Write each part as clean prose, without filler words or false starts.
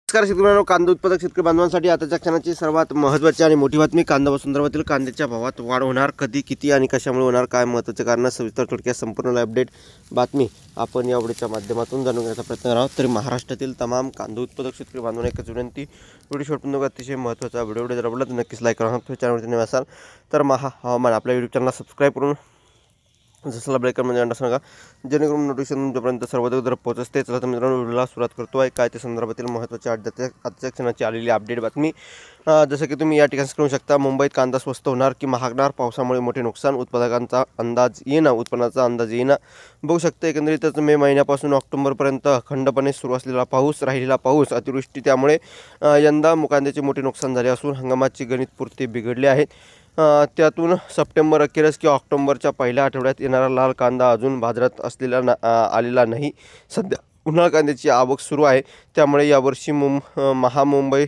नमस्कार शेतकऱ्यांनो, कांदा उत्पादक शेतकरी बांधवांसाठी आताच्या क्षणाची सर्वात महत्त्वाची आणि मोठी बातमी. कांदा व संदर्भातील कांद्याच्या भावात वाढ होणार, कधी, किती आणि कशामुळे होणार, काय महत्त्वाचे कारण, सविस्तर थोडक्यात संपूर्ण अपडेट बातमी आपण या व्हिडिओच्या माध्यमातून जाणून घेण्याचा प्रयत्न करणार आहोत. तरी महाराष्ट्रातील तमाम कांदा उत्पादक शेतकरी बांधवांना एकच विनंती, व्हिडिओ शेवटपर्यंत अतिशय महत्त्वाचा व्हिडिओ जर आवडला तर नक्कीच लाईक करा. चॅनलवरती नवीन असाल तर हवामान आपल्या यूट्यूब चॅनलला सबस्क्राईब करून जसं ब्रेकरमध्ये अंडा सांगा, जेणेकरून नोटिफिकेशन तुमच्यापर्यंत सर्वाधिक पोहोचते. चला तर मित्रांनो, व्हिडिओला सुरुवात करतो आहे. काय ते संदर्भातील महत्त्वाची आजच्या क्षणाची आलेली अपडेट बातमी. जसं की तुम्ही या ठिकाणी करू शकता, मुंबईत कांदा स्वस्त होणार की महागणार, पावसामुळे मोठे नुकसान, उत्पादकांचा अंदाज येईना, उत्पन्नाचा अंदाज येईना. बघू शकता, एकंदरीतच मे महिन्यापासून ऑक्टोबरपर्यंत अखंडपणे सुरू असलेला पाऊस, राहिलेला पाऊस, अतिवृष्टी, त्यामुळे यंदा कांद्याचे मोठे नुकसान झाले असून हंगामाची गणितपूर्ती बिघडली आहे. त्यातून सप्टेंबर अखेरच किंवा ऑक्टोबरच्या पहिल्या आठवड्यात येणारा लाल कांदा अजून बाजारात आलेला नाही. सध्या उन्हाळ कांद्याची आवक सुरू आहे, त्यामुळे यावर्षी मुंबई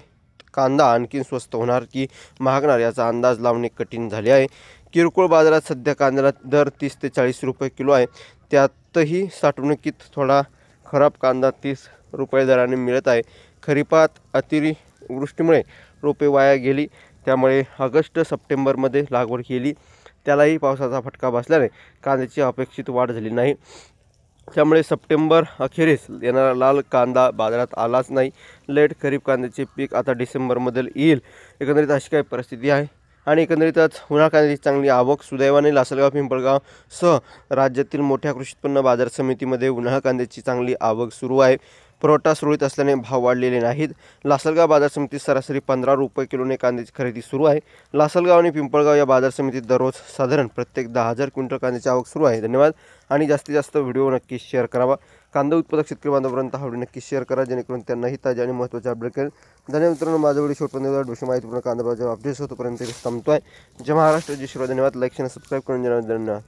कांदा आणखी स्वस्त होणार की महागणार याचा अंदाज लावणे कठीण झाले आहे. किरकोळ बाजारात सध्या कांद्याला दर 30 ते 40 रुपये किलो आहे. त्यातही साठवणुकीत थोडा खराब कांदा 30 रुपये दराने मिळत आहे. खरीपात अतिवृष्टीमुळे रोपे वाया गेली, त्यामुळे ऑगस्ट सप्टेंबरमध्ये लागवड केली, त्यालाही पावसाचा फटका बसल्याने कांद्याची अपेक्षित वाढ झाली नाही. त्यामुळे सप्टेंबर अखेरीस येणारा लाल कांदा बाजारात आलाच नाही. लेट खरीप कांद्याचे पीक आता डिसेंबरमध्ये येईल. एकंदरीत अशी काही परिस्थिती आहे आणि एकंदरीतच उन्हाळ कांद्याची चांगली आवक. सुदैवाने लासलगाव, पिंपळगाव सह राज्यातील मोठ्या कृषी उत्पन्न बाजार समितीमध्ये उन्हाळ कांद्याची चांगली आवक सुरू आहे. पुरवठा सुरळीत असल्याने भाव वाढलेले नाहीत. लासलगाव बाजार समितीत सरासरी 15 रुपये किलोने कांद्याची खरेदी सुरू आहे. लासलगाव आणि पिंपळगाव या बाजार समितीत दररोज साधारण प्रत्येक 10,000 क्विंटल कांद्याची आवक सुरू आहे. धन्यवाद आणि जास्तीत जास्त व्हिडिओ नक्की शेअर करावा. कांदा उत्पादक शेतकरी बांधवांपर्यंत हा व्हिडिओ नक्की शेअर करा, जेणेकरून त्यांनाही ताजे आणि महत्त्वाचे अपडेट करेल. धन्यवाद मित्रांनो, माझा व्हिडिओ शेवटपर्यंत माहितीपूर्ण कांदा बाजार अपडेट्स होतोपर्यंत थांबतो आहे. जय महाराष्ट्र, जय शिवराय. धन्यवाद. लाईक आणि सबस्क्राईब करून धन्यवाद.